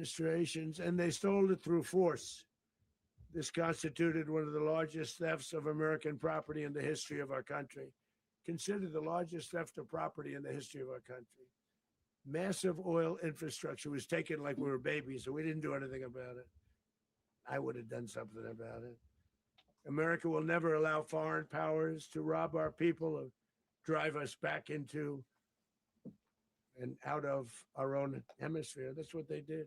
administrations, and they stole it through force. This constituted one of the largest thefts of American property in the history of our country. Considered the largest theft of property in the history of our country. Massive oil infrastructure was taken like we were babies, so we didn't do anything about it. I would have done something about it. America will never allow foreign powers to rob our people or drive us back into and out of our own hemisphere. That's what they did.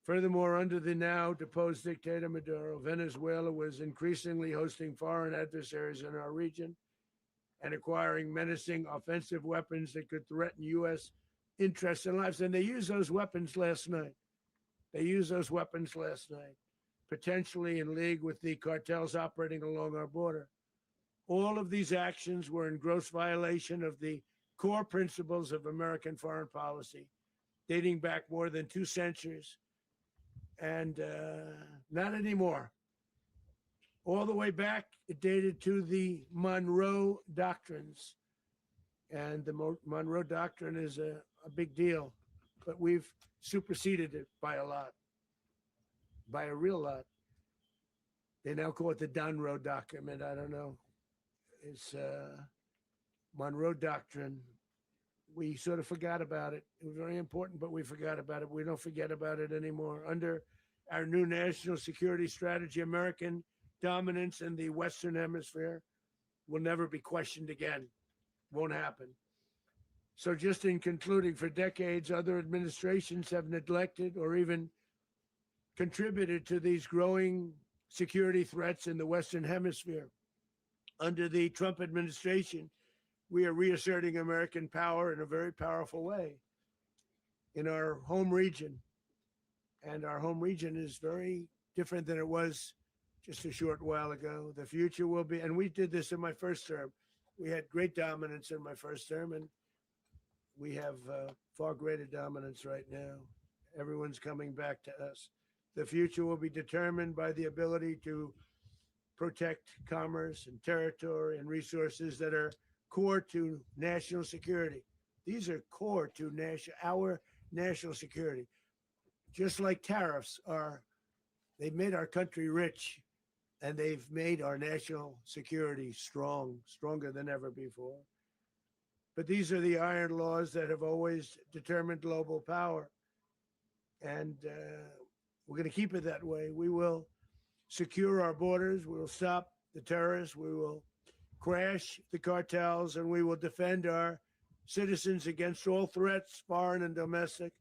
Furthermore, under the now deposed dictator Maduro, Venezuela was increasingly hosting foreign adversaries in our region and acquiring menacing offensive weapons that could threaten U.S. interests and lives. And they used those weapons last night. Potentially in league with the cartels operating along our border. All of these actions were in gross violation of the core principles of American foreign policy, dating back more than 2 centuries, and not anymore. All the way back, it dated to the Monroe Doctrines. And the Monroe Doctrine is a big deal, but we've superseded it by a lot, by a real lot. They now call it the Monroe Document. I don't know. It's Monroe Doctrine. We sort of forgot about it. It was very important, but we forgot about it. We don't forget about it anymore. Under our new national security strategy, American dominance in the Western Hemisphere will never be questioned again. Won't happen. So just in concluding, for decades, other administrations have neglected or even contributed to these growing security threats in the Western Hemisphere. Under the Trump administration, we are reasserting American power in a very powerful way in our home region. And our home region is very different than it was just a short while ago. The future will be, and we did this in my first term. We had great dominance in my first term, and we have far greater dominance right now. Everyone's coming back to us. The future will be determined by the ability to protect commerce and territory and resources that are core to national security. These are core to our national security. Just like tariffs are, they've made our country rich, and they've made our national security stronger than ever before. But these are the iron laws that have always determined global power. And we're going to keep it that way. We will secure our borders. We will stop the terrorists. We will crash the cartels, and we will defend our citizens against all threats, foreign and domestic.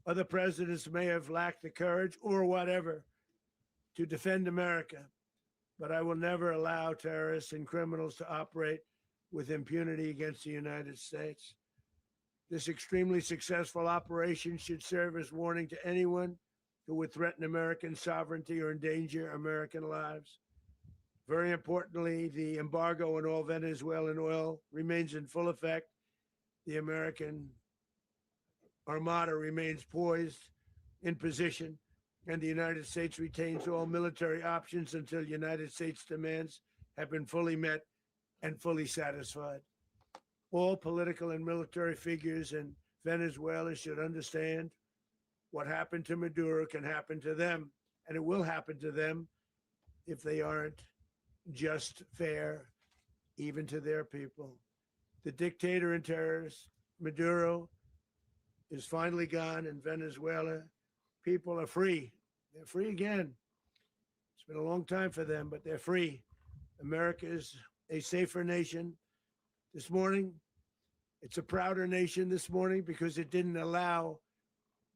Other presidents may have lacked the courage or whatever to defend America, but I will never allow terrorists and criminals to operate with impunity against the United States. This extremely successful operation should serve as warning to anyone who would threaten American sovereignty or endanger American lives. Very importantly, the embargo on all Venezuelan oil remains in full effect. The American Armada remains poised in position, and the United States retains all military options until United States demands have been fully met and fully satisfied. All political and military figures in Venezuela should understand what happened to Maduro can happen to them, and it will happen to them if they aren't just, fair, even to their people. The dictator and terrorist, Maduro, is finally gone in Venezuela. People are free. They're free again. It's been a long time for them, but they're free. America is a safer nation. This morning, it's a prouder nation this morning because it didn't allow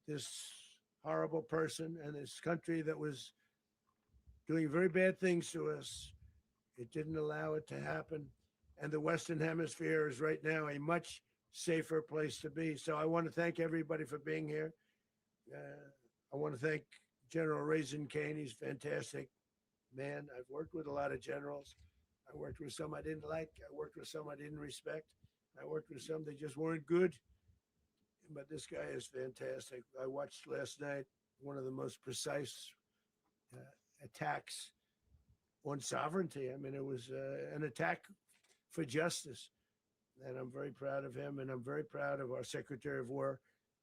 this horrible person and this country that was doing very bad things to us. It didn't allow it to happen. And the Western Hemisphere is right now a much safer place to be. So I want to thank everybody for being here. I want to thank General Raisin Kane. He's a fantastic man. I've worked with a lot of generals. I worked with some I didn't like. I worked with some I didn't respect. I worked with some that just weren't good. But this guy is fantastic. I watched last night one of the most precise attacks on sovereignty. I mean, it was an attack for justice. And I'm very proud of him. And I'm very proud of our Secretary of War,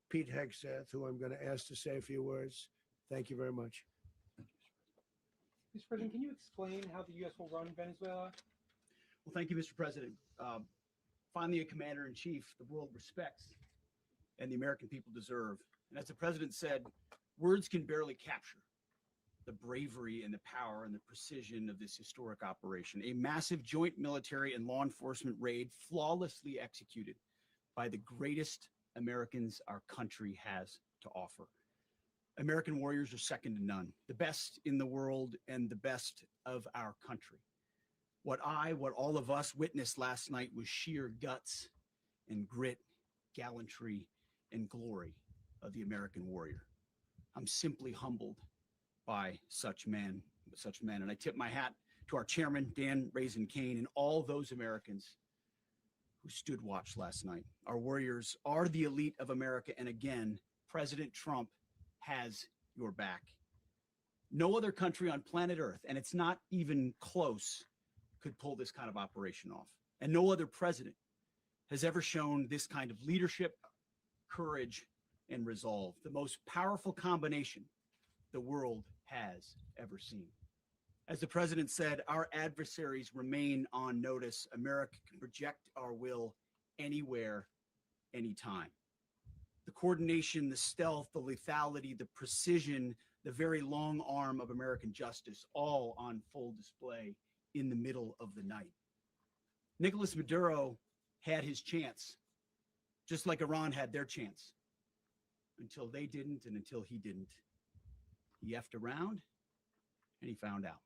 Pete Hegseth, who I'm going to ask to say a few words. Thank you very much. Mr. President, can you explain how the U.S. will run Venezuela? Well, thank you, Mr. President. Finally, a commander-in-chief the world respects and the American people deserve. And as the president said, words can barely capture the bravery and the power and the precision of this historic operation. A massive joint military and law enforcement raid flawlessly executed by the greatest Americans our country has to offer. American warriors are second to none, the best in the world and the best of our country. What all of us witnessed last night was sheer guts and grit, gallantry, and glory of the American warrior. I'm simply humbled by such men. And I tip my hat to our chairman, Dan Raisin Kane, and all those Americans who stood watch last night. Our warriors are the elite of America. And again, President Trump has your back. No other country on planet Earth, and it's not even close, could pull this kind of operation off. And no other president has ever shown this kind of leadership, courage, and resolve, the most powerful combination the world has ever seen. As the president said, our adversaries remain on notice. America can project our will anywhere, anytime. The coordination, the stealth, the lethality, the precision, the very long arm of American justice, all on full display in the middle of the night. Nicolas Maduro had his chance, just like Iran had their chance, until they didn't and until he didn't. He effed around and he found out.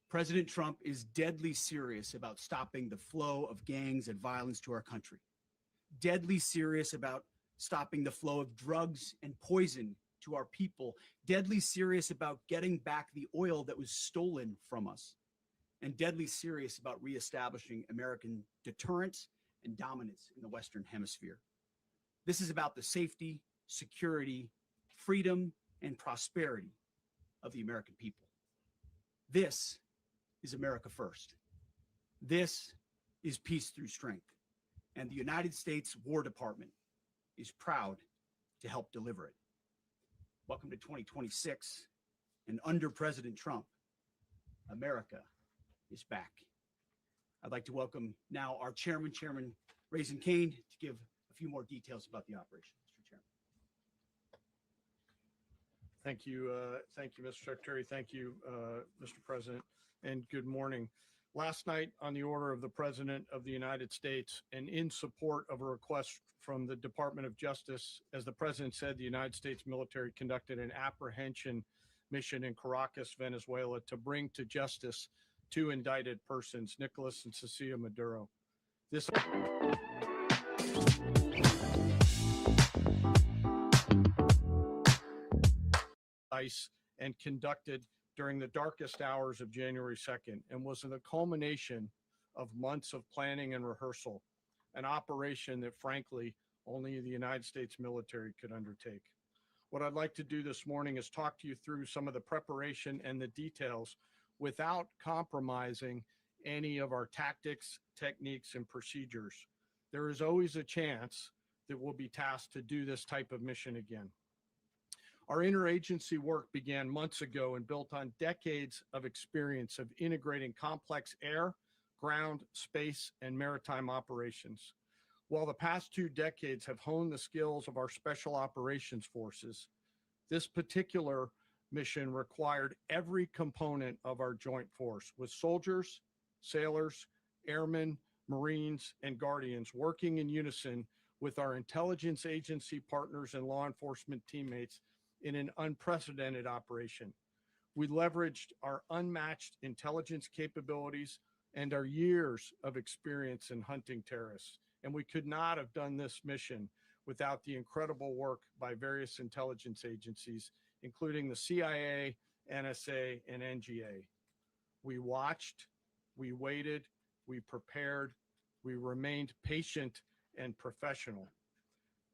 President Trump is deadly serious about stopping the flow of gangs and violence to our country, deadly serious about stopping the flow of drugs and poison to our people, deadly serious about getting back the oil that was stolen from us, and deadly serious about reestablishing American deterrence and dominance in the Western Hemisphere. This is about the safety, security, freedom, and prosperity of the American people. This is America first. This is peace through strength. And the United States War Department is proud to help deliver it. Welcome to 2026. And under President Trump, America is back. I'd like to welcome now our chairman, Chairman Raisin Kane, to give a few more details about the operation. Mr. Chairman. Thank you, Mr. Secretary. Thank you, Mr. President, and good morning. Last night, on the order of the President of the United States and in support of a request from the Department of Justice, as the President said, the United States military conducted an apprehension mission in Caracas, Venezuela, to bring to justice two indicted persons, Nicolas and Cecilia Maduro. This ICE and conducted during the darkest hours of January 2nd and was the culmination of months of planning and rehearsal, an operation that frankly only the United States military could undertake. What I'd like to do this morning is talk to you through some of the preparation and the details without compromising any of our tactics, techniques, and procedures. There is always a chance that we'll be tasked to do this type of mission again. Our interagency work began months ago and built on decades of experience of integrating complex air, ground, space, and maritime operations. While the past 2 decades have honed the skills of our special operations forces, this particular mission required every component of our joint force, with soldiers, sailors, airmen, Marines, and Guardians working in unison with our intelligence agency partners and law enforcement teammates in an unprecedented operation. We leveraged our unmatched intelligence capabilities and our years of experience in hunting terrorists, and we could not have done this mission without the incredible work by various intelligence agencies, including the CIA, NSA, and NGA. We watched, we waited, we prepared, we remained patient and professional.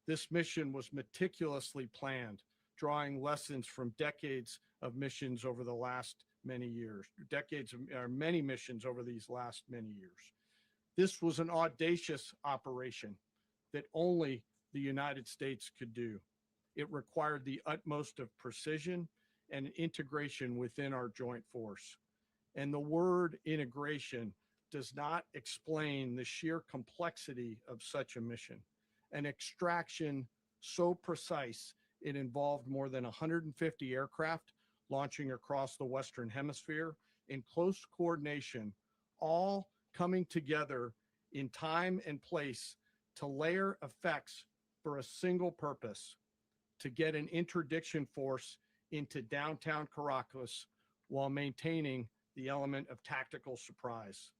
This mission was meticulously planned, drawing lessons from decades of missions over the last many years, many missions over these last many years. This was an audacious operation that only the United States could do. It required the utmost of precision and integration within our joint force. And the word integration does not explain the sheer complexity of such a mission. An extraction so precise, it involved more than 150 aircraft launching across the Western Hemisphere in close coordination, all coming together in time and place to layer effects for a single purpose: to get an interdiction force into downtown Caracas while maintaining the element of tactical surprise.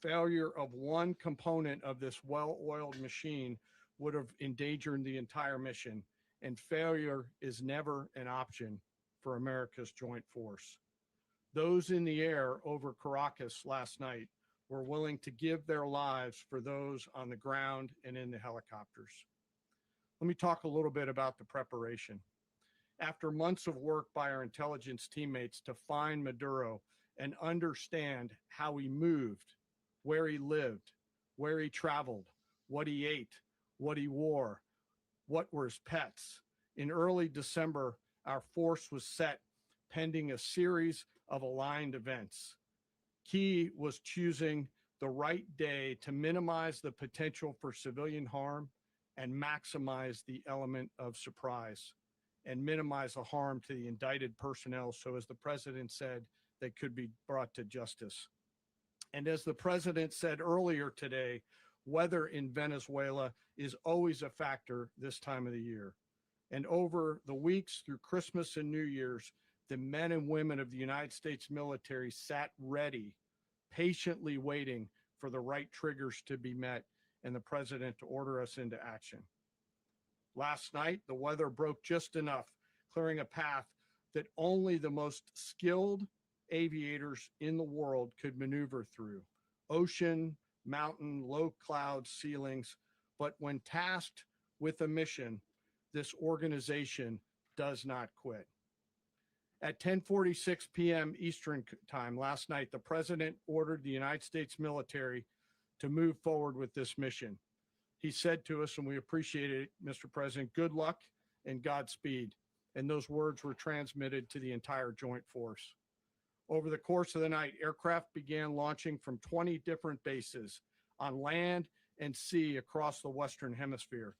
Failure of one component of this well-oiled machine would have endangered the entire mission, and failure is never an option for America's joint force. Those in the air over Caracas last night were willing to give their lives for those on the ground and in the helicopters. Let me talk a little bit about the preparation. After months of work by our intelligence teammates to find Maduro and understand how he moved, where he lived, where he traveled, what he ate, what he wore, what were his pets, in early December, our force was set pending a series of aligned events. Key was choosing the right day to minimize the potential for civilian harm and maximize the element of surprise and minimize the harm to the indicted personnel. So as the president said, they could be brought to justice. And as the president said earlier today, weather in Venezuela is always a factor this time of the year. And over the weeks through Christmas and New Year's, the men and women of the United States military sat ready, patiently waiting for the right triggers to be met and the president to order us into action. Last night, the weather broke just enough, clearing a path that only the most skilled aviators in the world could maneuver through. Ocean, mountain, low cloud ceilings. But when tasked with a mission, this organization does not quit. At 10:46 p.m. Eastern time last night, the president ordered the United States military to move forward with this mission. He said to us, and we appreciate it, Mr. President, good luck and Godspeed. And those words were transmitted to the entire joint force. Over the course of the night, aircraft began launching from 20 different bases on land and sea across the Western Hemisphere.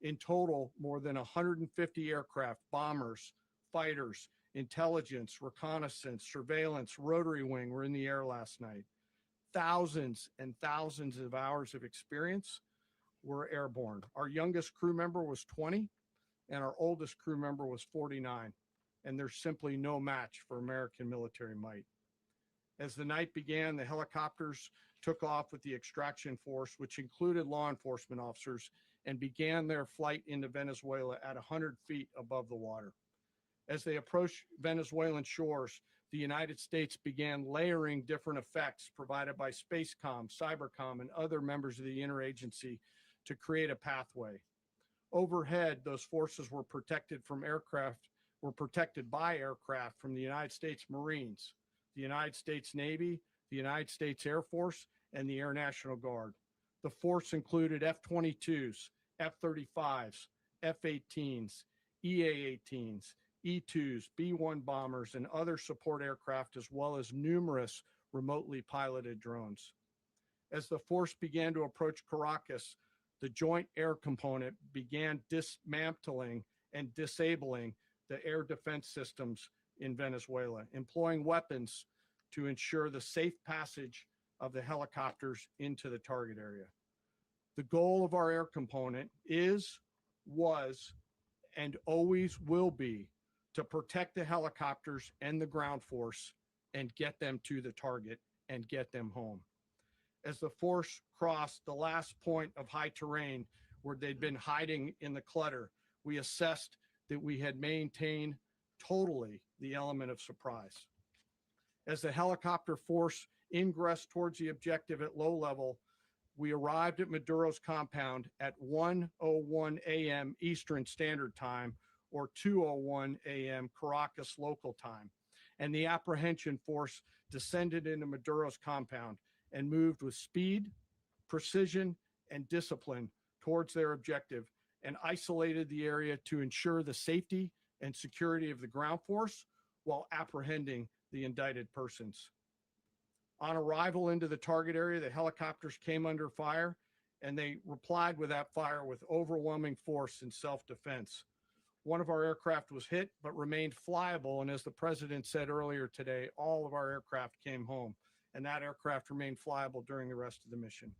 In total, more than 150 aircraft, bombers, fighters, intelligence, reconnaissance, surveillance, rotary wing were in the air last night. Thousands and thousands of hours of experience were airborne. Our youngest crew member was 20, and our oldest crew member was 49. And there's simply no match for American military might. As the night began, the helicopters took off with the extraction force, which included law enforcement officers, and began their flight into Venezuela at 100 feet above the water. As they approached Venezuelan shores, the United States began layering different effects provided by Spacecom, Cybercom, and other members of the interagency to create a pathway. Overhead, those forces were protected by aircraft from the United States Marines, the United States Navy, the United States Air Force, and the Air National Guard. The force included F-22s, F-35s, F-18s, EA-18s, E-2s, B-1 bombers, and other support aircraft, as well as numerous remotely piloted drones. As the force began to approach Caracas, the Joint Air Component began dismantling and disabling the air defense systems in Venezuela, employing weapons to ensure the safe passage of the helicopters into the target area. The goal of our air component was, and always will be to protect the helicopters and the ground force and get them to the target and get them home. As the force crossed the last point of high terrain where they'd been hiding in the clutter, we assessed that we had maintained totally the element of surprise. As the helicopter force ingressed towards the objective at low level, we arrived at Maduro's compound at 1:01 a.m. Eastern Standard Time, or 2:01 a.m. Caracas local time, and the apprehension force descended into Maduro's compound and moved with speed, precision, and discipline towards their objective, and isolated the area to ensure the safety and security of the ground force while apprehending the indicted persons. On arrival into the target area, the helicopters came under fire, and they replied with that fire with overwhelming force in self-defense. One of our aircraft was hit, but remained flyable. And as the president said earlier today, all of our aircraft came home, and that aircraft remained flyable during the rest of the mission.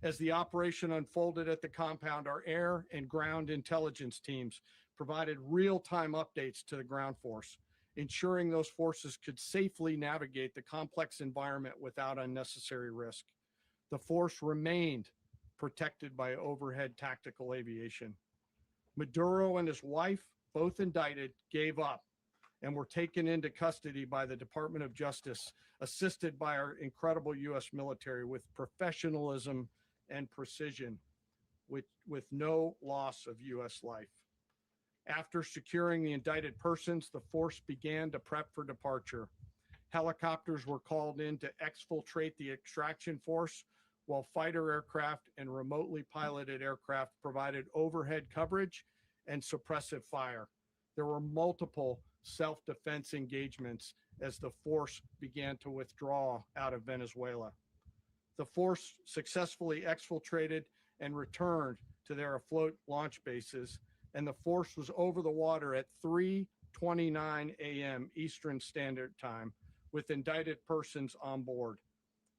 As the operation unfolded at the compound, our air and ground intelligence teams provided real-time updates to the ground force, ensuring those forces could safely navigate the complex environment without unnecessary risk. The force remained protected by overhead tactical aviation. Maduro and his wife, both indicted, gave up and were taken into custody by the Department of Justice, assisted by our incredible U.S. military with professionalism and precision, with no loss of U.S. life. After securing the indicted persons, the force began to prep for departure. Helicopters were called in to exfiltrate the extraction force, while fighter aircraft and remotely piloted aircraft provided overhead coverage and suppressive fire. There were multiple self-defense engagements as the force began to withdraw out of Venezuela. The force successfully exfiltrated and returned to their afloat launch bases, and the force was over the water at 3:29 a.m. Eastern Standard Time with indicted persons on board.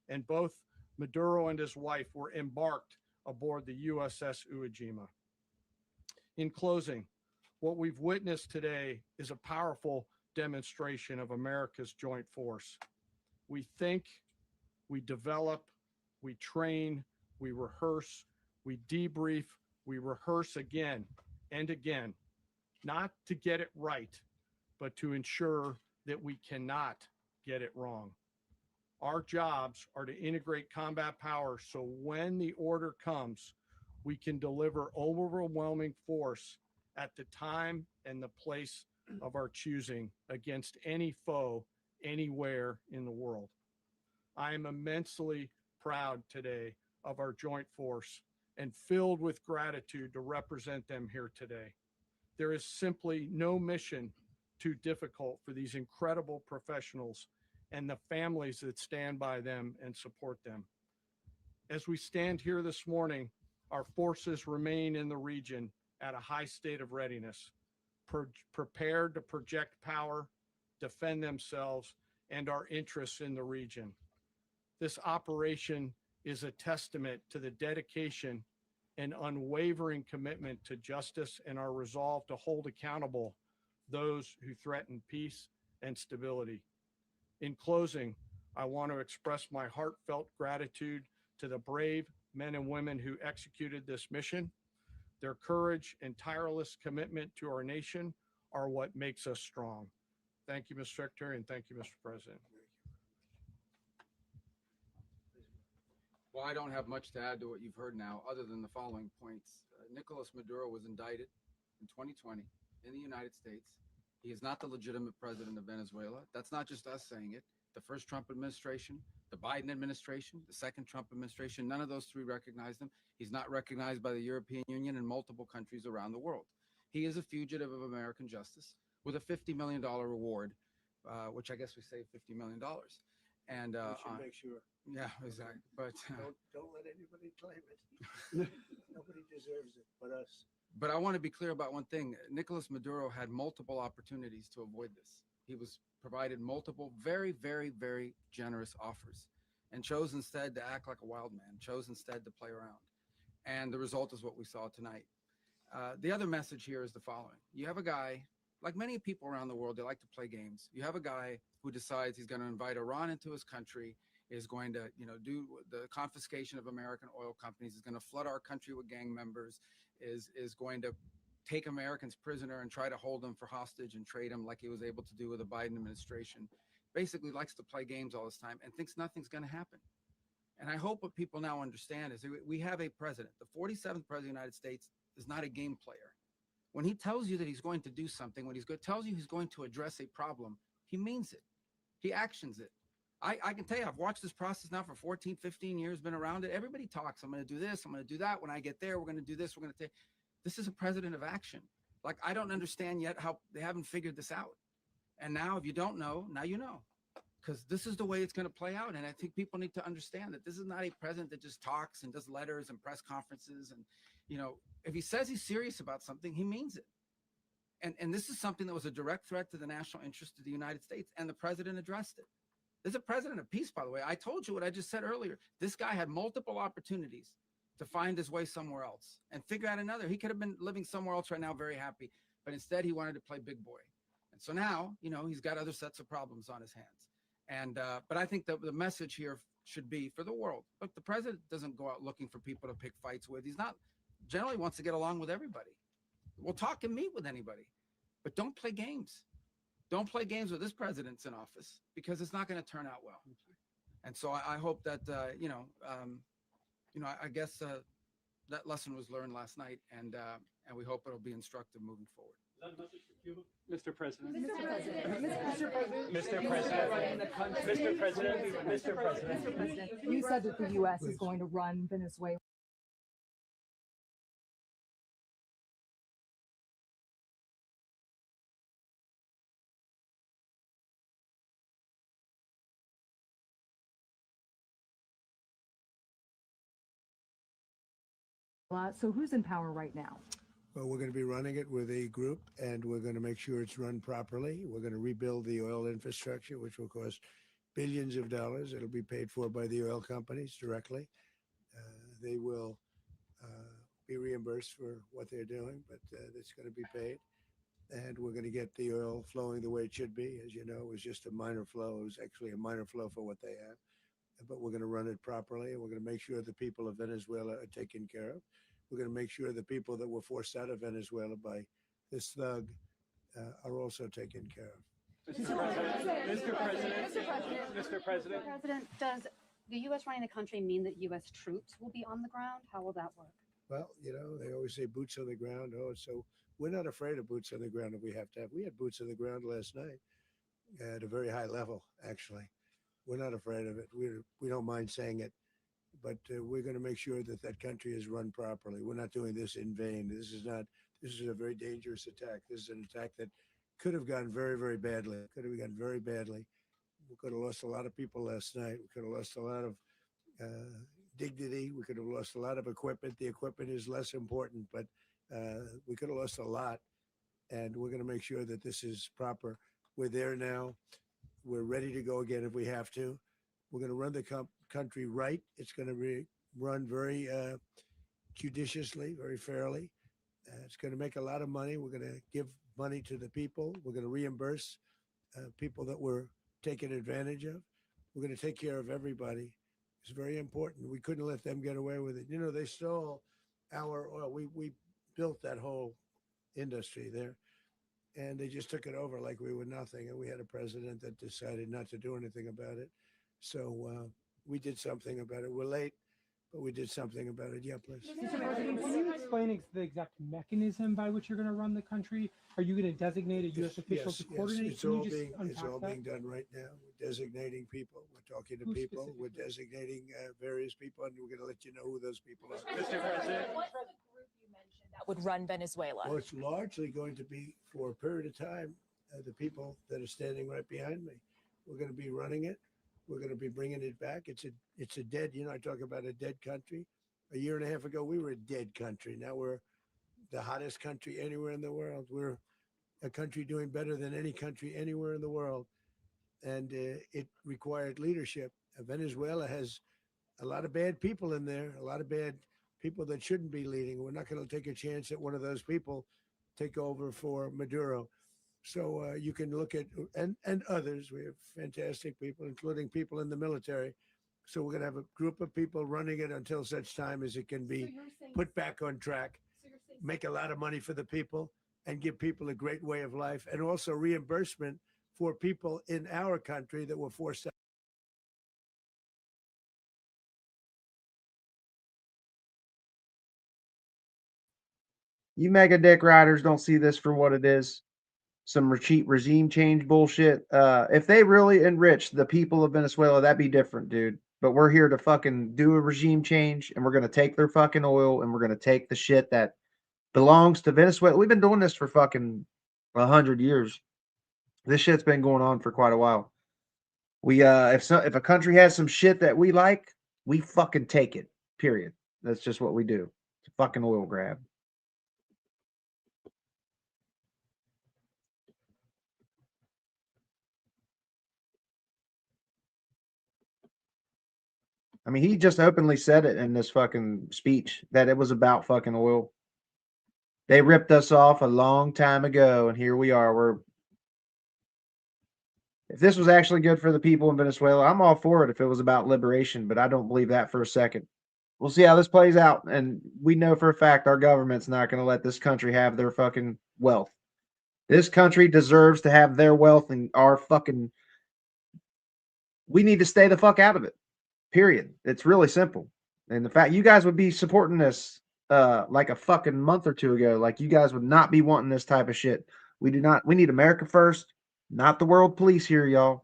And both Maduro and his wife were embarked aboard the USS Iwo Jima. In closing, what we've witnessed today is a powerful demonstration of America's joint force. We think, we develop, we train, we rehearse, we debrief, we rehearse again and again, not to get it right, but to ensure that we cannot get it wrong. Our jobs are to integrate combat power so when the order comes, we can deliver overwhelming force at the time and the place of our choosing against any foe anywhere in the world. I am immensely proud today of our joint force and filled with gratitude to represent them here today. There is simply no mission too difficult for these incredible professionals and the families that stand by them and support them. As we stand here this morning, our forces remain in the region at a high state of readiness, prepared to project power, defend themselves, and our interests in the region. This operation is a testament to the dedication and unwavering commitment to justice and our resolve to hold accountable those who threaten peace and stability. In closing, I want to express my heartfelt gratitude to the brave men and women who executed this mission. Their courage and tireless commitment to our nation are what makes us strong. Thank you, Mr. Secretary, and thank you, Mr. President. Well, I don't have much to add to what you've heard now, other than the following points. Nicolas Maduro was indicted in 2020 in the United States. He is not the legitimate president of Venezuela. That's not just us saying it. The first Trump administration, the Biden administration, the second Trump administration, none of those three recognized him. He's not recognized by the European Union and multiple countries around the world. He is a fugitive of American justice with a $50 million reward, which I guess we say $50 million. And We should make sure. yeah, exactly. But Don't let anybody claim it. Nobody deserves it but us. But I want to be clear about one thing. Nicolas Maduro had multiple opportunities to avoid this. He was provided multiple very, very, very generous offers and chose instead to act like a wild man, chose instead to play around. And the result is what we saw tonight. The other message here is the following. You have a guy, like many people around the world, they like to play games. You have a guy who decides he's going to invite Iran into his country, is going to, do the confiscation of American oil companies, is going to flood our country with gang members, is going to take Americans prisoner and try to hold them for hostage and trade them like he was able to do with the Biden administration. Basically likes to play games all this time and thinks nothing's going to happen. And I hope what people now understand is we have a president. The 47th president of the United States is not a game player. When he tells you that he's going to do something, when tells you he's going to address a problem, he means it. He actions it. I can tell you, I've watched this process now for 14, 15 years, been around it. Everybody talks. I'm going to do this. I'm going to do that. When I get there, we're going to do this. We're going to take. This is a president of action. Like, I don't understand yet how they haven't figured this out. And now, if you don't know, now you know, because this is the way it's going to play out. And I think people need to understand that this is not a president that just talks and does letters and press conferences. And, you know, if he says he's serious about something, he means it. And this is something that was a direct threat to the national interest of the United States, and the president addressed it. There's a president of peace, by the way. I told you what I just said earlier. This guy had multiple opportunities to find his way somewhere else and figure out another. He could have been living somewhere else right now, very happy, but instead he wanted to play big boy. And so now, you know, he's got other sets of problems on his hands. And but I think that the message here should be for the world. Look, the president doesn't go out looking for people to pick fights with. He's not generally wants to get along with everybody. We'll talk and meet with anybody, but don't play games. Don't play games with this president's in office, because it's not going to turn out well. And so I hope that, I guess that lesson was learned last night, and we hope it'll be instructive moving forward. Is that a message for Cuba? Mr. President. Mr. President. You said that the U.S. is going to run Venezuela. So who's in power right now? Well, we're going to be running it with a group, and we're going to make sure it's run properly. We're going to rebuild the oil infrastructure, which will cost billions of dollars. It'll be paid for by the oil companies directly. They will be reimbursed for what they're doing, but it's going to be paid. And we're going to get the oil flowing the way it should be. As you know, it was just a minor flow. It was actually a minor flow for what they have. But we're going to run it properly, and we're going to make sure the people of Venezuela are taken care of. We're going to make sure the people that were forced out of Venezuela by this thug are also taken care of. Mr. President. Does the U.S. running the country mean that U.S. troops will be on the ground? How will that work? Well, you know, they always say boots on the ground. Oh, so we're not afraid of boots on the ground if we have to have. We had boots on the ground last night at a very high level, actually. We're not afraid of it. We don't mind saying it. But we're going to make sure that that country is run properly. We're not doing this in vain. This is a very dangerous attack. This is an attack that could have gone very, very badly. Could have gone very badly. We could have lost a lot of people last night. We could have lost a lot of dignity. We could have lost a lot of equipment. The equipment is less important, but we could have lost a lot. And we're going to make sure that this is proper. We're there now. We're ready to go again if we have to. We're going to run the country right. It's going to be run very judiciously, very fairly. It's going to make a lot of money. We're going to give money to the people. We're going to reimburse people that were taken advantage of. We're going to take care of everybody. It's very important. We couldn't let them get away with it. You know, they stole our oil. We built that whole industry there, and they just took it over like we were nothing. And we had a president that decided not to do anything about it. So we did something about it. We're late, but we did something about it. Yeah, please. Mr. President, can you explain the exact mechanism by which you're going to run the country? Are you going to designate a U.S. official to coordinate? It's all being done right now. We're designating people. We're talking to people. We're designating various people, and we're going to let you know who those people are. Mr. President. What's the group you mentioned that would run Venezuela? Well, it's largely going to be for a period of time the people that are standing right behind me. We're going to be running it. We're going to be bringing it back. It's a dead, you know, I talk about a dead country. A year and a half ago, we were a dead country. Now we're the hottest country anywhere in the world. We're a country doing better than any country anywhere in the world. And it required leadership. Venezuela has a lot of bad people in there, a lot of bad people that shouldn't be leading. We're not going to take a chance that one of those people take over for Maduro. So you can look at, and others, we have fantastic people, including people in the military. So we're going to have a group of people running it until such time as it can be put back on track, make a lot of money for the people, and give people a great way of life, and also reimbursement for people in our country that were forced out. You mega dick riders don't see this for what it is. Some regime change bullshit. If they really enrich the people of Venezuela, that'd be different, dude. But we're here to fucking do a regime change, and we're going to take their fucking oil, and we're going to take the shit that belongs to Venezuela. We've been doing this for fucking 100 years. This shit's been going on for quite a while. We if a country has some shit that we like, we fucking take it. Period. That's just what we do. It's a fucking oil grab. I mean, he just openly said it in this fucking speech that it was about fucking oil. They ripped us off a long time ago, and here we are. If this was actually good for the people in Venezuela, I'm all for it if it was about liberation, but I don't believe that for a second. We'll see how this plays out, and we know for a fact our government's not going to let this country have their fucking wealth. This country deserves to have their wealth, and we need to stay the fuck out of it. Period. It's really simple. And the fact you guys would be supporting this like a fucking month or two ago, like you guys would not be wanting this type of shit. We need America first, not the world police here, y'all.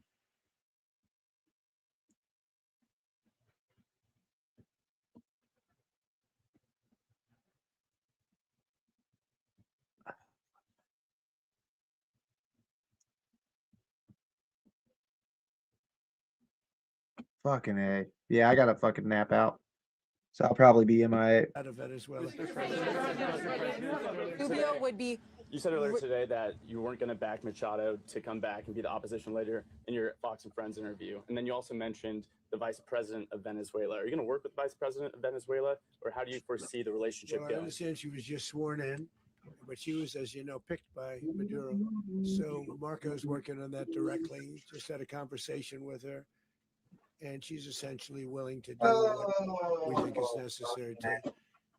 Fucking A. Yeah, I gotta fucking nap out. So I'll probably be MIA. Out of Venezuela. Rubio would be. You said earlier today that you weren't going to back Machado to come back and be the opposition leader in your Fox and Friends interview. And then you also mentioned the vice president of Venezuela. Are you going to work with the vice president of Venezuela, or how do you foresee the relationship Well, I going? understand she was just sworn in, but she was, as you know, picked by Maduro. So Marco's working on that directly. Just had a conversation with her, and she's essentially willing to do what we think is necessary to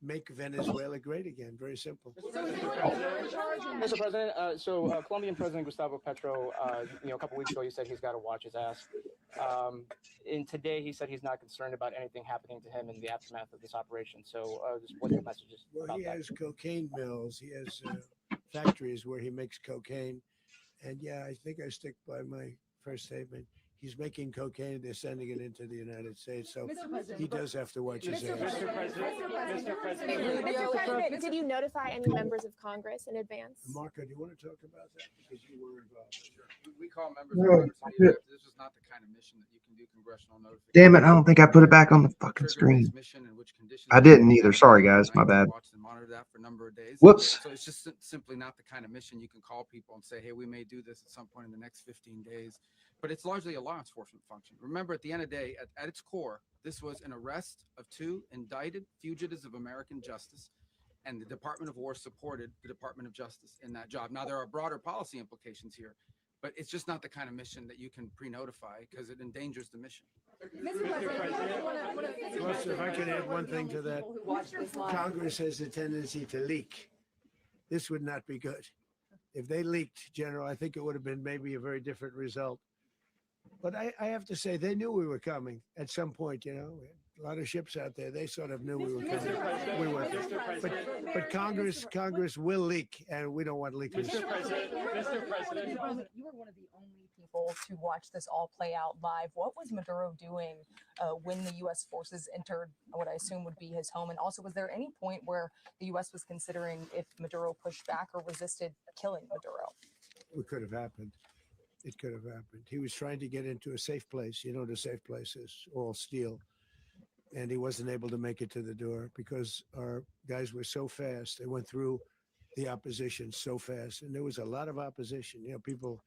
make Venezuela great again. Very simple. Mr. President, Colombian President Gustavo Petro, a couple weeks ago, he said he's got to watch his ass. And today, he said he's not concerned about anything happening to him in the aftermath of this operation. So, just what your message is Well, about he that? has cocaine mills. He has factories where he makes cocaine. And yeah, I think I stick by my first statement. He's making cocaine. They're sending it into the United States. So he does have to watch his ass. Mr. President, Mr. President, did you notify any members of Congress in advance? Marco, do you want to talk about that? Because you were involved. We call members of Congress meetings after. This was not the kind of mission that you can do congressional notification. Damn it, I don't think I put it back on the fucking screen. I didn't either. Sorry, guys. My bad. Watch and monitor that for a number of days. Whoops. So it's just simply not the kind of mission you can call people and say, hey, we may do this at some point in the next 15 days. But it's largely a law enforcement function. Remember, at the end of the day, at its core, this was an arrest of 2 indicted fugitives of American justice, and the Department of War supported the Department of Justice in that job. Now, there are broader policy implications here, but it's just not the kind of mission that you can pre-notify because it endangers the mission. Plus, if I can add one thing to that, Congress has a tendency to leak. This would not be good. If they leaked, General, I think it would have been maybe a very different result. But I have to say, they knew we were coming at some point, A lot of ships out there, they sort of knew we were coming. We were. But Congress will leak, and we don't want leakers. Mr. President, you were one of the only people to watch this all play out live. What was Maduro doing when the U.S. forces entered what I assume would be his home? And also, was there any point where the U.S. was considering if Maduro pushed back or resisted killing Maduro? It could have happened. It could have happened. He was trying to get into a safe place. You know what a safe place is, all steel. And he wasn't able to make it to the door because our guys were so fast. They went through the opposition so fast. And there was a lot of opposition. People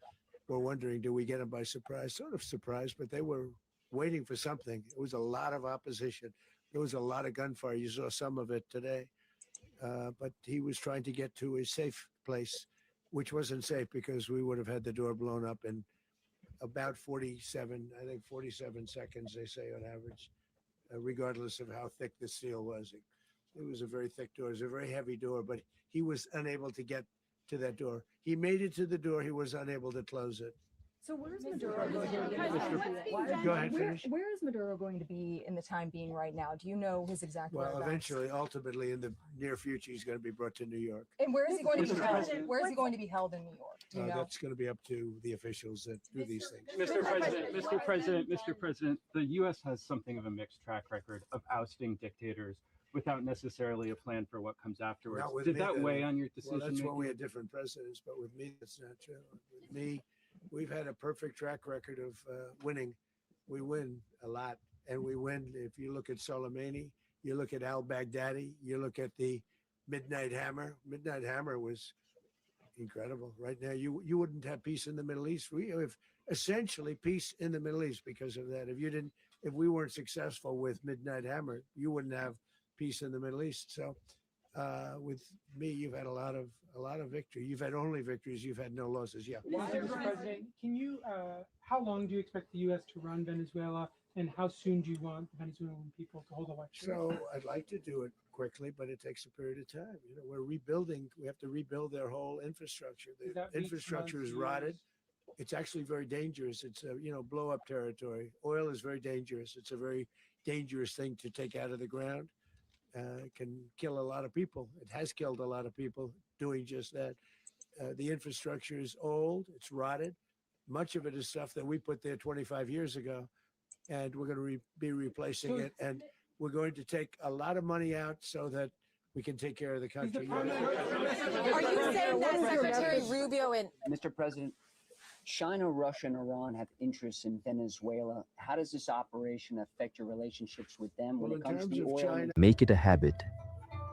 were wondering, do we get him by surprise? Sort of surprised, but they were waiting for something. It was a lot of opposition. There was a lot of gunfire. You saw some of it today. But he was trying to get to a safe place, which wasn't safe because we would have had the door blown up in about 47 seconds, they say on average, regardless of how thick the steel was. It was a very thick door. It was a very heavy door, but he was unable to get to that door. He made it to the door. He was unable to close it. So where's Maduro going to be? Go ahead, finish. Where is Maduro going to be in the time being right now? Do you know his exact Well, whereabouts? eventually, ultimately, in the near future, he's going to be brought to New York. And where is he going to be held? Where is he going to be held in New York? Do you know? That's going to be up to the officials that do these things. Mr. President, the U.S. has something of a mixed track record of ousting dictators without necessarily a plan for what comes afterwards. Not with Did me, that though. weigh on your decision Well, that's why we making? had different presidents, but with me, that's not true. With me, we've had a perfect track record of winning. We win a lot, and we win. If you look at Soleimani, you look at al-Baghdadi, you look at the Midnight Hammer. Midnight Hammer was incredible. Right now, you wouldn't have peace in the Middle East. We have essentially peace in the Middle East because of that. If we weren't successful with Midnight Hammer, you wouldn't have peace in the Middle East. So, with me, you've had a lot of victory. You've had only victories. You've had no losses. Yeah. Mr. President, can you? How long do you expect the U.S. to run Venezuela, and how soon do you want the Venezuelan people to hold elections? So I'd like to do it quickly, but it takes a period of time. We're rebuilding. We have to rebuild their whole infrastructure. Does The that mean infrastructure is months, rotted. years? It's actually very dangerous. It's blow up territory. Oil is very dangerous. It's a very dangerous thing to take out of the ground. It can kill a lot of people. It has killed a lot of people doing just that. The infrastructure is old. It's rotted. Much of it is stuff that we put there 25 years ago, and we're going to be replacing it. And we're going to take a lot of money out so that we can take care of the country. Are you saying that Secretary Rubio and Mr. President, China, Russia, and Iran have interests in Venezuela. How does this operation affect your relationships with them when Well, it in comes to terms the of oil? China, Make it a habit.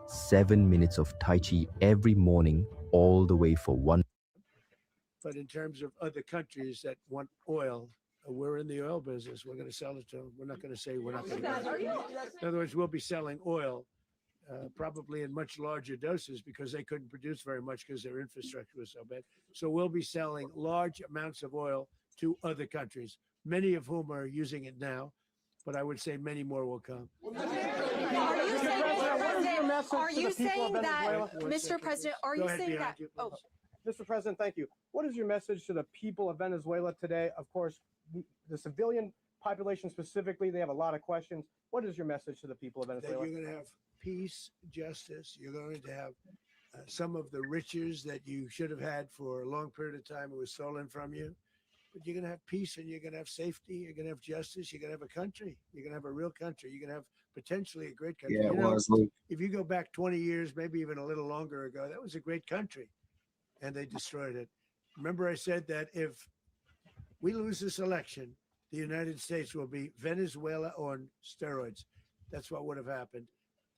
7 minutes of Tai Chi every morning, all the way for 1. but in terms of other countries that want oil, we're in the oil business. We're going to sell it to them. We're not going to say we're not going to. In other words, we'll be selling oil, probably in much larger doses because they couldn't produce very much because their infrastructure was so bad. So we'll be selling large amounts of oil to other countries, many of whom are using it now, but I would say many more will come. Are you saying that, Mr. President, are you saying that? Oh, Mr. President, thank you. What is your message to the people of Venezuela today? Of course, the civilian population specifically, they have a lot of questions. What is your message to the people of That Venezuela? you're going to have peace, justice. You're going to have some of the riches that you should have had for a long period of time. It was stolen from you. But you're going to have peace and you're going to have safety. You're going to have justice. You're going to have a country. You're going to have a real country. You're going to have potentially a great country. Yeah, it was, Luke. If you go back 20 years, maybe even a little longer ago, that was a great country. And they destroyed it. Remember, I said that if we lose this election, the United States will be Venezuela on steroids. That's what would have happened.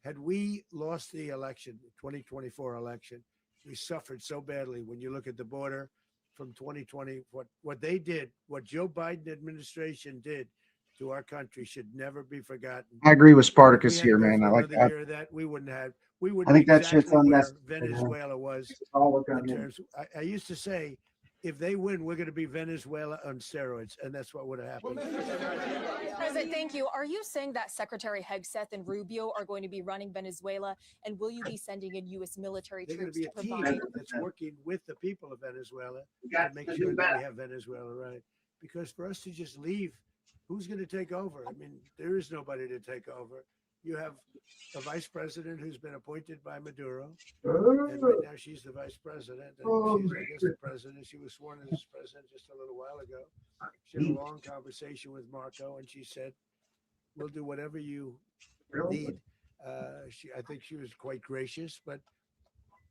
Had we lost the election, the 2024 election, we suffered so badly. When you look at the border from 2020, what they did, what Joe Biden administration did to our country should never be forgotten. I agree with If we Spartacus had to here, go man. for I like another that. year of that, we wouldn't have. We would. I think that exactly shit's where unnecessary, man. Venezuela was. It's all look on In him. terms, I used to say, if they win, we're going to be Venezuela on steroids, and that's what would have happened. President, thank you. Are you saying that Secretary Hegseth and Rubio are going to be running Venezuela, and will you be sending in U.S. military They're going to troops be to a team provide? that's working with the people of Venezuela to make sure that we have Venezuela right. Because for us to just leave, who's going to take over? I mean, there is nobody to take over. You have a vice president who's been appointed by Maduro, and right now she's the vice president, and she's, I guess, the president. She was sworn in as president just a little while ago. She had a long conversation with Marco, and she said, "We'll do whatever you need." I think she was quite gracious, but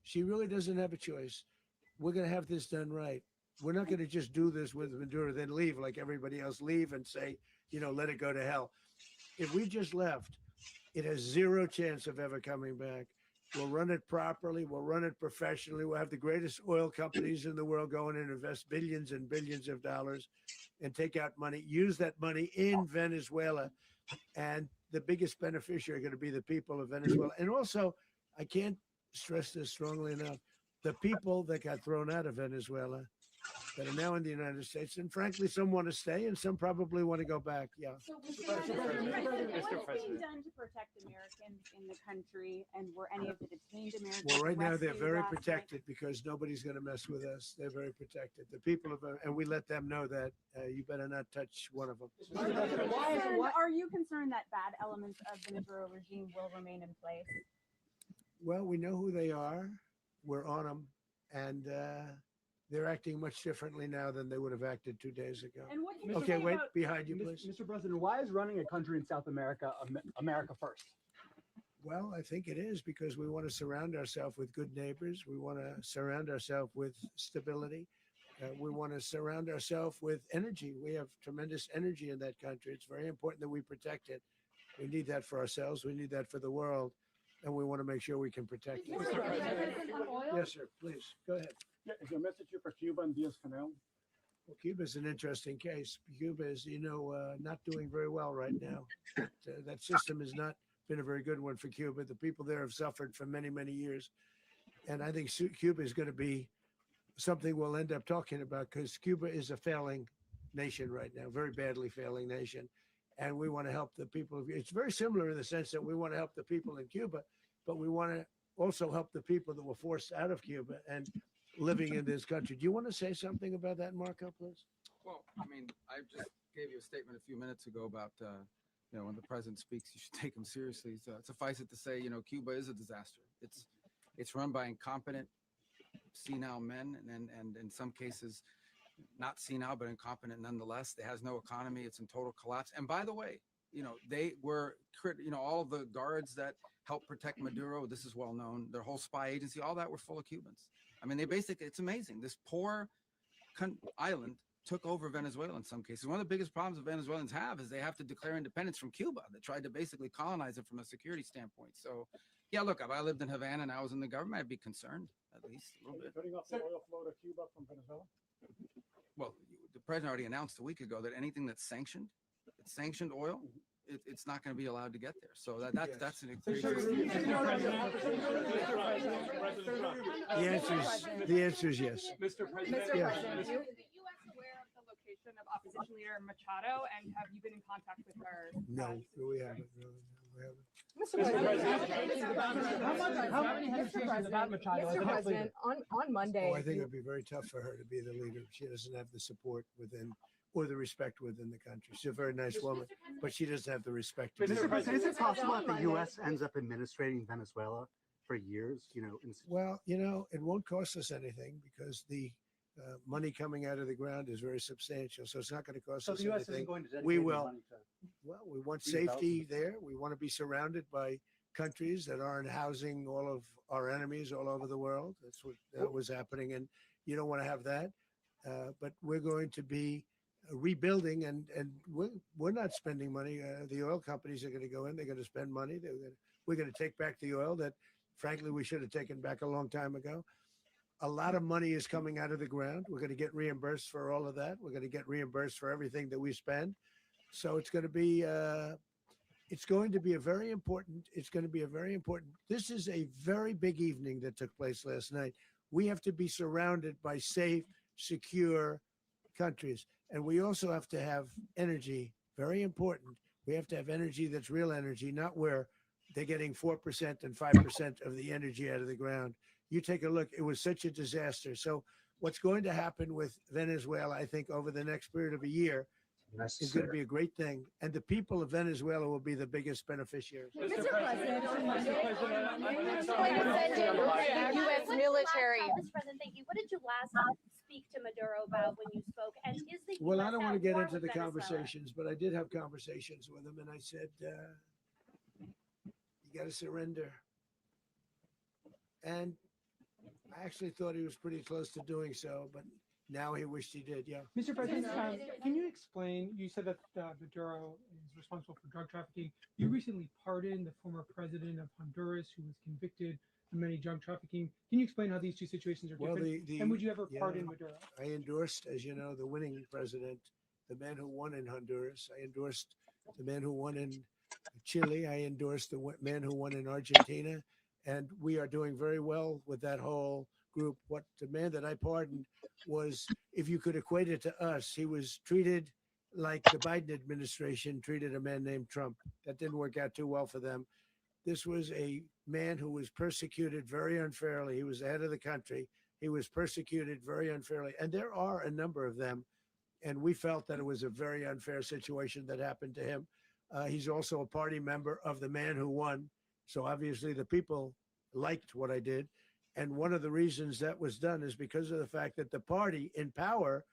she really doesn't have a choice. We're going to have this done right. We're not going to just do this with Maduro, then leave like everybody else, leave and say, let it go to hell. If we just left, it has zero chance of ever coming back. We'll run it properly. We'll run it professionally. We'll have the greatest oil companies in the world going and invest billions and billions of dollars and take out money, use that money in Venezuela. And the biggest beneficiary are going to be the people of Venezuela. And also, I can't stress this strongly enough, the people that got thrown out of Venezuela that are now in the United States, and frankly, some want to stay and some probably want to go back. Yeah. What is being done to protect Americans in the country, and were any of the detained Americans? Well, right now they're arrested very last night? protected because nobody's going to mess with us. They're very protected. The people of, and we let them know that you better not touch one of them. And are you concerned that bad elements of the Maduro regime will remain in place? Well, we know who they are. We're on them, and they're acting much differently now than they would have acted 2 days ago. And what do you Okay, say wait, about- behind you, please. Mr. President, why is running a country in South America America first? Well, I think it is because we want to surround ourselves with good neighbors. We want to surround ourselves with stability. We want to surround ourselves with energy. We have tremendous energy in that country. It's very important that we protect it. We need that for ourselves. We need that for the world. And we want to make sure we can protect it. Yes, sir. Please go ahead. Yeah, is your message here for Cuba and Diaz-Canel? Well, Cuba is an interesting case. Cuba is, not doing very well right now. That system has not been a very good one for Cuba. The people there have suffered for many, many years. And I think Cuba is going to be something we'll end up talking about because Cuba is a failing nation right now, very badly failing nation. And we want to help the people. It's very similar in the sense that we want to help the people in Cuba, but we want to also help the people that were forced out of Cuba and living in this country. Do you want to say something about that, Marco, please? Well, I mean, I just gave you a statement a few minutes ago about, when the president speaks, you should take him seriously. So suffice it to say, Cuba is a disaster. It's run by incompetent, senile men, and in some cases, not senile, but incompetent nonetheless. It has no economy. It's in total collapse. And by the way, they were, all of the guards that helped protect Maduro, this is well known, their whole spy agency, all that were full of Cubans. I mean, it's amazing. This poor island took over Venezuela in some cases. One of the biggest problems that Venezuelans have is they have to declare independence from Cuba. They tried to basically colonize it from a security standpoint. So, yeah, look, if I lived in Havana and I was in the government, I'd be concerned, at least a little bit. Cutting off the oil flow to Cuba from Venezuela? Well, the president already announced a week ago that anything that's sanctioned oil, it's not going to be allowed to get there. So that's an The answer is yes. Mr. President. Yes. Is the U.S. aware of the location of opposition leader Machado, and have you been in contact with her? No, we haven't. No, we haven't. How many hesitations about Machado? Mr. President, on Monday. I think it'd be very tough for her to be the leader. She doesn't have the support within or the respect within the country. She's a very nice woman, but she doesn't have the respect. Mr. President, is it possible that the U.S. ends up administrating Venezuela for years? Well, it won't cost us anything because the money coming out of the ground is very substantial. So it's not going to cost us the U.S. anything. isn't going to dedicate We any will. money to Well, we want redevelopment. safety there. We want to be surrounded by countries that aren't housing all of our enemies all over the world. That's what was happening, and you don't want to have that. But we're going to be rebuilding, and we're not spending money. The oil companies are going to go in. They're going to spend money. We're going to take back the oil that, frankly, we should have taken back a long time ago. A lot of money is coming out of the ground. We're going to get reimbursed for all of that. We're going to get reimbursed for everything that we spend. So it's going to be a very important. This is a very big evening that took place last night. We have to be surrounded by safe, secure countries. And we also have to have energy, very important. We have to have energy that's real energy, not where they're getting 4% and 5% of the energy out of the ground. You take a look, it was such a disaster. So what's going to happen with Venezuela, I think, over the next period of a year is going to be a great thing. And the people of Venezuela will be the biggest beneficiaries. Mr. President, on Monday, U.S. military. Mr. President, thank you. What did you last speak to Maduro about when you spoke? And is the Well, I US don't at want to get war into with the Venezuela? conversations, but I did have conversations with him, and I said, you got to surrender. And I actually thought he was pretty close to doing so, but now he wished he did. Yeah. Mr. President, can you explain? You said that Maduro is responsible for drug trafficking. You recently pardoned the former president of Honduras who was convicted of many drug trafficking. Can you explain how these two situations are different? And would you ever pardon Maduro? I endorsed, as you know, the winning president, the man who won in Honduras. I endorsed the man who won in Chile. I endorsed the man who won in Argentina. And we are doing very well with that whole group. What the man that I pardoned was, if you could equate it to us, he was treated like the Biden administration treated a man named Trump. That didn't work out too well for them. This was a man who was persecuted very unfairly. He was the head of the country. He was persecuted very unfairly. And there are a number of them. And we felt that it was a very unfair situation that happened to him. He's also a party member of the man who won. So obviously the people liked what I did. And one of the reasons that was done is because of the fact that the party in power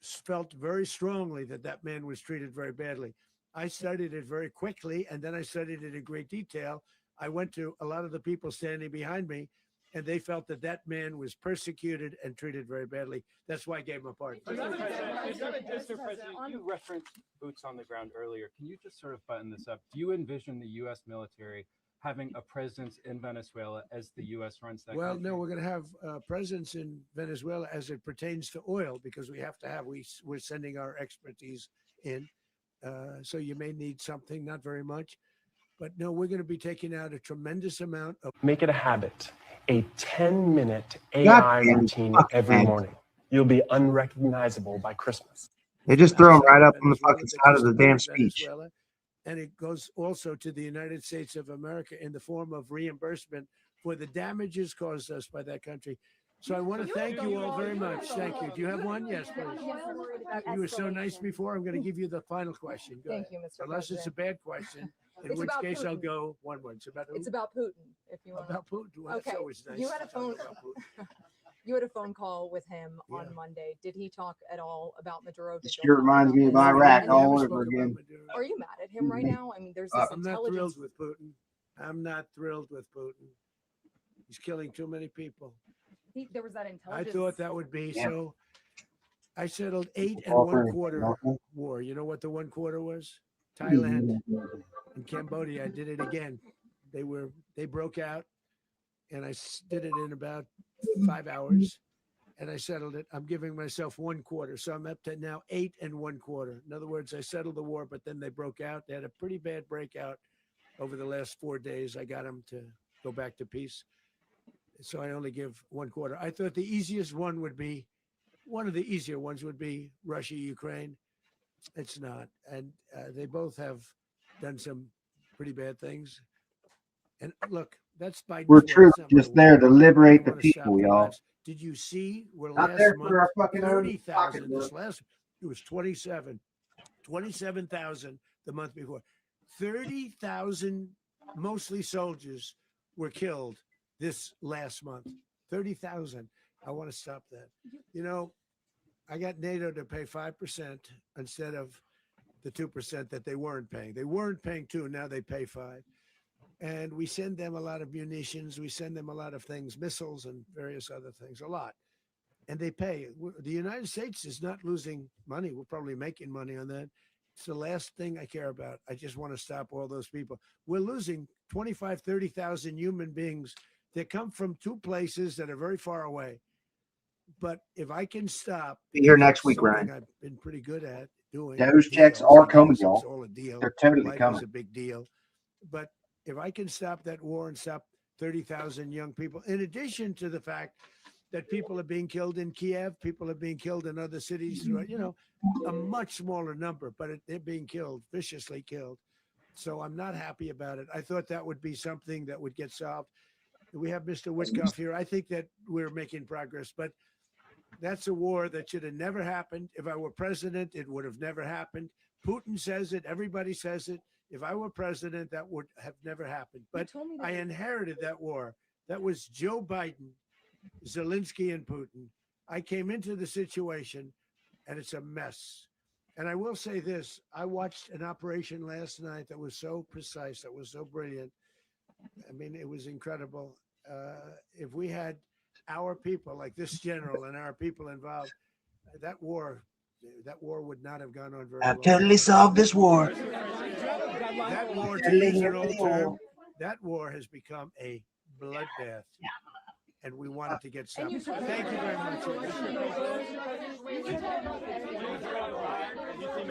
felt very strongly that that man was treated very badly. I studied it very quickly, and then I studied it in great detail. I went to a lot of the people standing behind me, and they felt that that man was persecuted and treated very badly. That's why I gave him a pardon. Mr. President, you referenced boots on the ground earlier. Can you just sort of button this up? Do you envision the U.S. military having a presence in Venezuela as the U.S. runs that Well, country? no, we're going to have a presence in Venezuela as it pertains to oil, because we have to have, we're sending our expertise in. So you may need something, not very much. But no, we're going to be taking out a tremendous amount of. Make it a habit, a 10-minute God AI damn it. routine Fuck, every man. morning. You'll be unrecognizable by Christmas. They just throw them right outside of up on the Venezuela fucking that side of just the damn entered speech. Venezuela. And it goes also to the United States of America in the form of reimbursement for the damages caused us by that country. So I want to thank you all very much. Thank you. Do you have one? Yes, please. You were so nice before. I'm going to give you the final question. Go Thank ahead. you, Mr. Unless it's a President. bad question, in It's which about case I'll Putin. go one word. It's about who? It's about Putin. If you want About Putin. Well, Okay. that's always nice. You had a to talk phone. about Putin. You had a phone call with him Yeah. on Monday. Did he talk at all about Maduro? Did This y'all sure talk reminds about me of this? Iraq And all never over spoke about again. Maduro. Are you mad at him right now? I mean, there's this I'm not intelligence. thrilled with Putin. I'm not thrilled with Putin. He's killing too many people. There was that I intelligence. thought that would be Yeah. so. I settled 8 and Offer 1/4 war. You know what the 1/4 was? Thailand and Cambodia. I did it again. They broke out, and I did it in about 5 hours, and I settled it. I'm giving myself 1/4, so I'm up to now 8 and 1/4. In other words, I settled the war, but then they broke out. They had a pretty bad breakout over the last 4 days. I got them to go back to peace, so I only give 1/4. I thought the easiest one would be. One of the easier ones would be Russia, Ukraine. It's not. And they both have done some pretty bad things. And look, that's Biden's We're war. troops That's not my just there war. to I liberate the want to stop people, the y'all. violence. Did you see where Not last there for month, our fucking own 30,000, pocketbook. this last, it was 27,000 the month before. 30,000, mostly soldiers, were killed this last month. 30,000. I want to stop that. You know, I got NATO to pay 5% instead of the 2% that they weren't paying. They weren't paying 2, now they pay 5. And we send them a lot of munitions. We send them a lot of things, missiles and various other things, a lot. And they pay. The United States is not losing money. We're probably making money on that. It's the last thing I care about. I just want to stop all those people. We're losing 25, 30,000 human beings that come from 2 places that are very far away. But if I can stop, Be here next week, something Ryan. I've been pretty good at doing. Those checks deals, are I coming, guess. y'all. It's all a deal. They're totally Life coming. is a big deal. But if I can stop that war and stop 30,000 young people, in addition to the fact that people are being killed in Kiev, people are being killed in other cities, you know, a much smaller number, but they're being killed, viciously killed. So I'm not happy about it. I thought that would be something that would get solved. We have Mr. Witkoff here. I think that we're making progress, but that's a war that should have never happened. If I were president, it would have never happened. Putin says it. Everybody says it. If I were president, that would have never happened. But I inherited that war. That was Joe Biden, Zelensky, and Putin. I came into the situation, and it's a mess. And I will say this. I watched an operation last night that was so precise, that was so brilliant. I mean, it was incredible. If we had our people, like this general and our people involved, that war would not have gone on very long. I've totally solved this war. That war, to Totally use here an for old the term, war. that war has become a bloodbath. And we want it to get stopped. Thank you very much.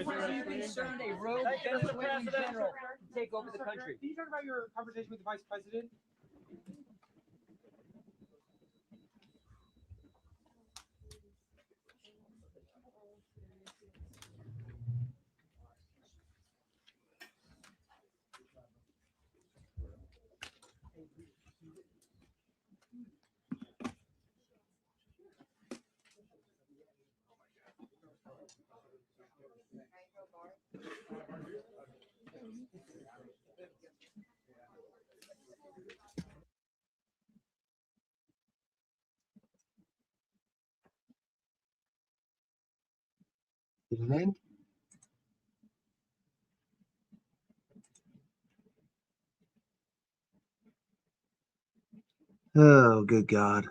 Are you concerned a rogue Venezuelan general take over the country? Can you talk about your conversation with the vice president? Amen. Oh, good God.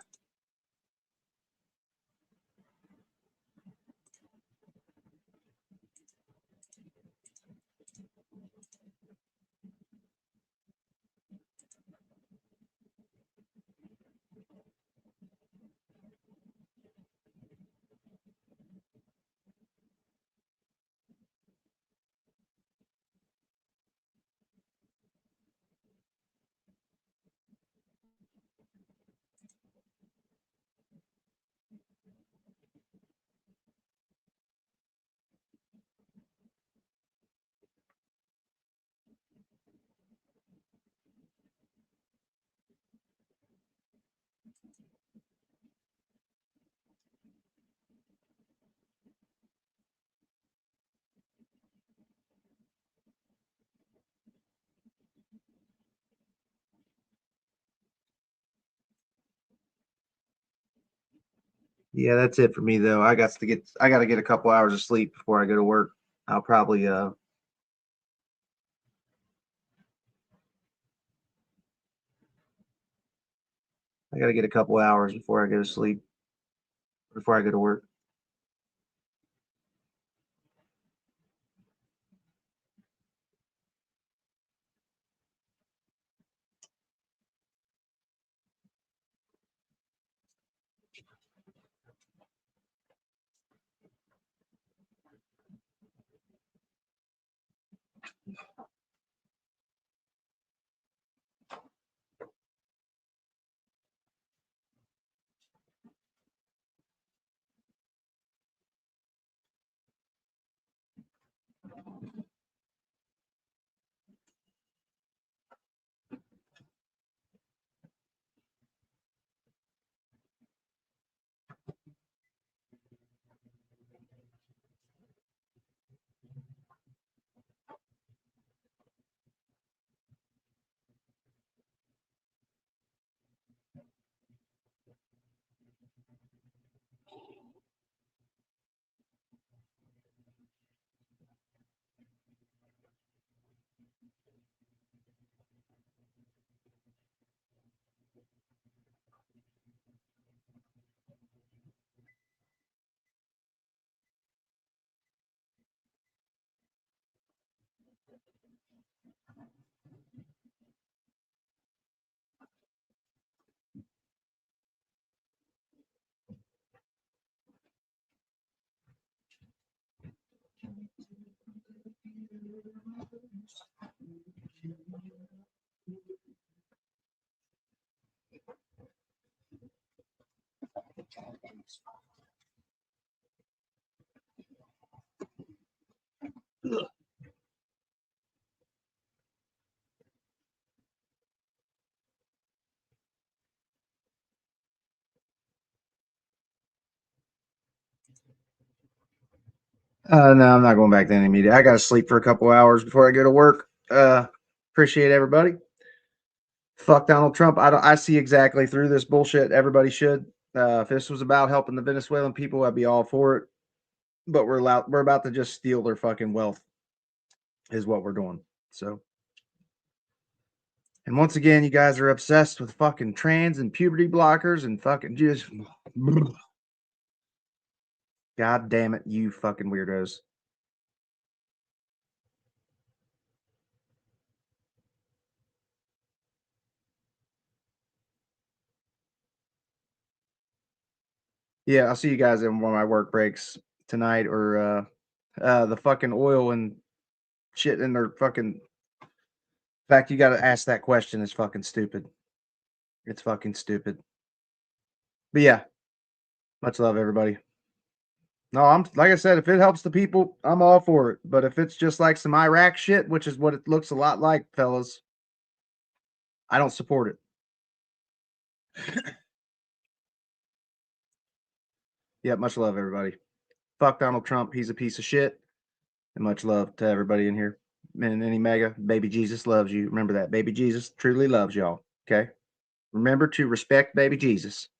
Yeah, that's it for me though. I got to get a couple hours of sleep before I go to work. I'll probably I got to get a couple hours before I go to sleep, before I go to work. No, I'm not going back to any media. I got to sleep for a couple hours before I go to work. Appreciate everybody. Fuck Donald Trump. I see exactly through this bullshit. Everybody should. If this was about helping the Venezuelan people, I'd be all for it. But we're about to just steal their fucking wealth, is what we're doing. So, and once again, you guys are obsessed with fucking trans and puberty blockers and fucking just. God damn it, you fucking weirdos. Yeah, I'll see you guys in one of my work breaks tonight, or the fucking oil and shit in their fucking. In fact, you got to ask that question. It's fucking stupid. It's fucking stupid. But yeah, much love, everybody. No, I'm like I said, if it helps the people, I'm all for it. But if it's just like some Iraq shit, which is what it looks a lot like, fellas, I don't support it. Yeah, much love, everybody. Fuck Donald Trump. He's a piece of shit. And much love to everybody in here. And any mega, baby Jesus loves you. Remember that. Baby Jesus truly loves y'all. Okay? Remember to respect baby Jesus.